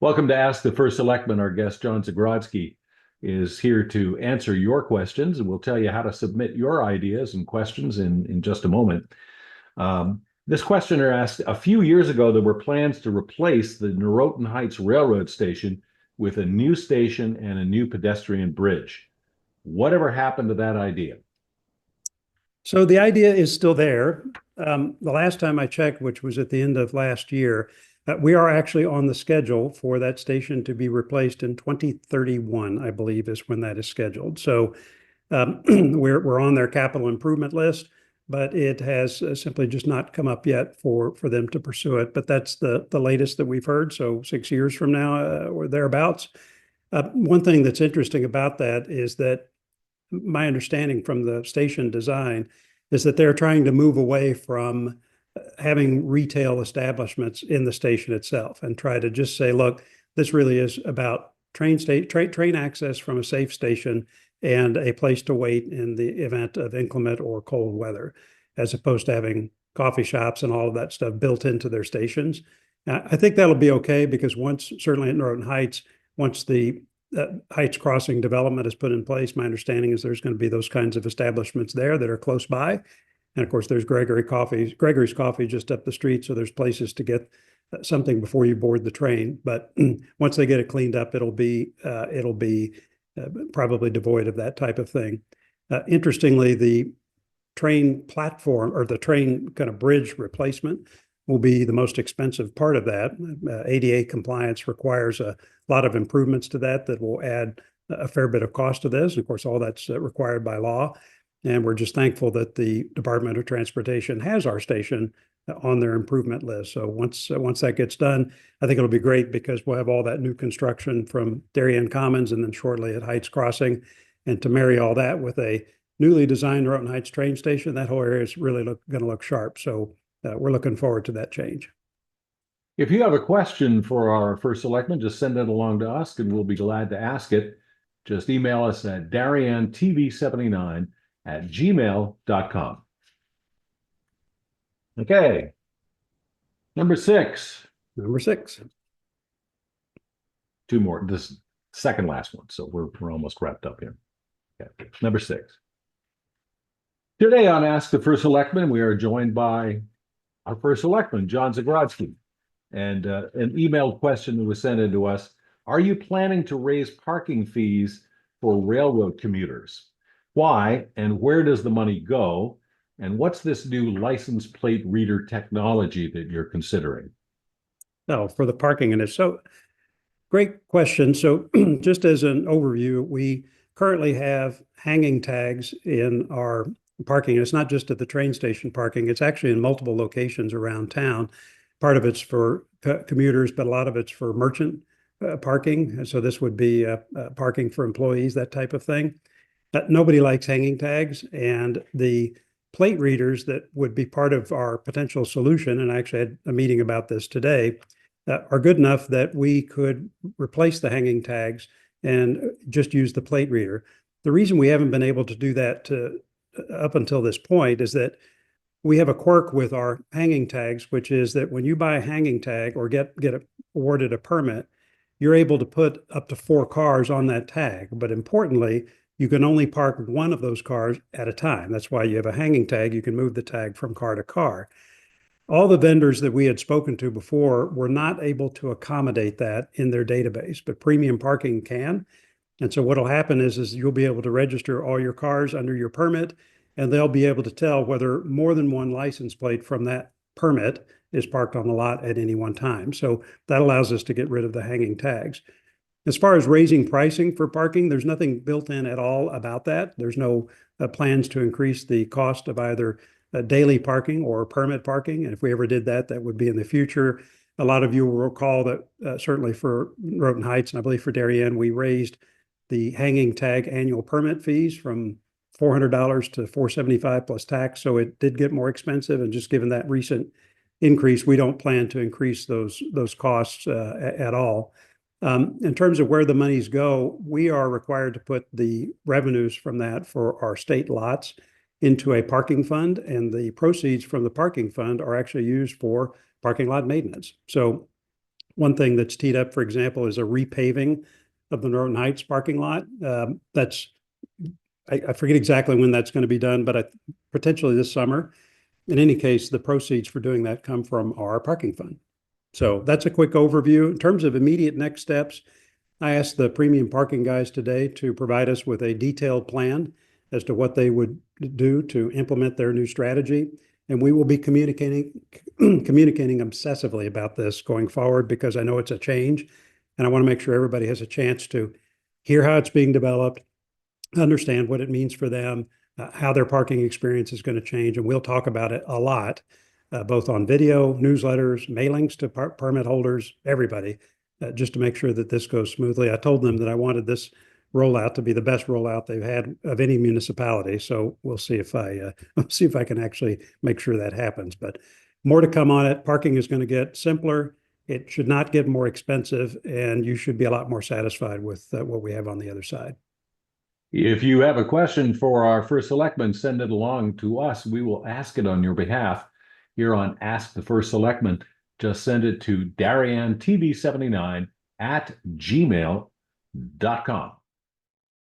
Welcome to Ask the First Selectman. Our guest, John Zagrodzky, is here to answer your questions, and we'll tell you how to submit your ideas and questions in just a moment. This questioner asked, a few years ago, there were plans to replace the Noroton Heights Railroad Station with a new station and a new pedestrian bridge. Whatever happened to that idea? So the idea is still there. The last time I checked, which was at the end of last year, we are actually on the schedule for that station to be replaced in 2031, I believe, is when that is scheduled. So we're on their capital improvement list, but it has simply just not come up yet for them to pursue it. But that's the latest that we've heard. So 6 years from now or thereabouts. One thing that's interesting about that is that my understanding from the station design is that they're trying to move away from having retail establishments in the station itself and try to just say, look, this really is about train access from a safe station and a place to wait in the event of inclement or cold weather, as opposed to having coffee shops and all of that stuff built into their stations. I think that'll be okay because certainly at Noroton Heights, once the Heights Crossing development is put in place, my understanding is there's going to be those kinds of establishments there that are close by. And of course, there's Gregory's Coffee just up the street. So there's places to get something before you board the train. But once they get it cleaned up, it'll be probably devoid of that type of thing. Interestingly, the train platform or the train kind of bridge replacement will be the most expensive part of that. ADA compliance requires a lot of improvements to that will add a fair bit of cost to this. Of course, all that's required by law. And we're just thankful that the Department of Transportation has our station on their improvement list. So once that gets done, I think it'll be great because we'll have all that new construction from Darien Commons and then shortly at Heights Crossing. And to marry all that with a newly designed Noroton Heights train station, that whole area is really going to look sharp. So we're looking forward to that change. If you have a question for our first selectman, just send it along to us and we'll be glad to ask it. Just email us at dariantv79@gmail.com. Okay. Number six. Two more. This second last one. So we're almost wrapped up here. Okay. Number six. Today on Ask the First Selectman, we are joined by our first selectman, John Zagrodzky. And an emailed question that was sent in to us. Are you planning to raise parking fees for railroad commuters? Why and where does the money go? And what's this new license plate reader technology that you're considering? Oh, for the parking and so great question. So just as an overview, we currently have hanging tags in our parking. It's not just at the train station parking. It's actually in multiple locations around town. Part of it's for commuters, but a lot of it's for merchant parking. So this would be parking for employees, that type of thing. Nobody likes hanging tags, and the plate readers that would be part of our potential solution, and I actually had a meeting about this today, are good enough that we could replace the hanging tags and just use the plate reader. The reason we haven't been able to do that up until this point is that we have a quirk with our hanging tags, which is that when you buy a hanging tag or get awarded a permit, you're able to put up to 4 cars on that tag. But importantly, you can only park one of those cars at a time. That's why you have a hanging tag. You can move the tag from car to car. All the vendors that we had spoken to before were not able to accommodate that in their database, but Premium Parking can. And so what'll happen is you'll be able to register all your cars under your permit, and they'll be able to tell whether more than one license plate from that permit is parked on the lot at any one time. So that allows us to get rid of the hanging tags. As far as raising pricing for parking, there's nothing built in at all about that. There's no plans to increase the cost of either daily parking or permit parking. And if we ever did that, that would be in the future. A lot of you will recall that certainly for Noroton Heights, and I believe for Darien, we raised the hanging tag annual permit fees from $400 to $475 plus tax. So it did get more expensive. And just given that recent increase, we don't plan to increase those costs at all. In terms of where the monies go, we are required to put the revenues from that for our state lots into a parking fund, and the proceeds from the parking fund are actually used for parking lot maintenance. So one thing that's teed up, for example, is a repaving of the Norton Heights parking lot. I forget exactly when that's going to be done, but potentially this summer. In any case, the proceeds for doing that come from our parking fund. So that's a quick overview. In terms of immediate next steps, I asked the premium parking guys today to provide us with a detailed plan as to what they would do to implement their new strategy. And we will be communicating obsessively about this going forward, because I know it's a change. And I want to make sure everybody has a chance to hear how it's being developed, understand what it means for them, how their parking experience is going to change. And we'll talk about it a lot, both on video, newsletters, mailings to permit holders, everybody, just to make sure that this goes smoothly. I told them that I wanted this rollout to be the best rollout they've had of any municipality. So we'll see if I can actually make sure that happens. But more to come on it. Parking is going to get simpler. It should not get more expensive, and you should be a lot more satisfied with what we have on the other side. If you have a question for our first selectman, send it along to us. We will ask it on your behalf here on Ask the First Selectman. Just send it to DarianTV79 at gmail.com.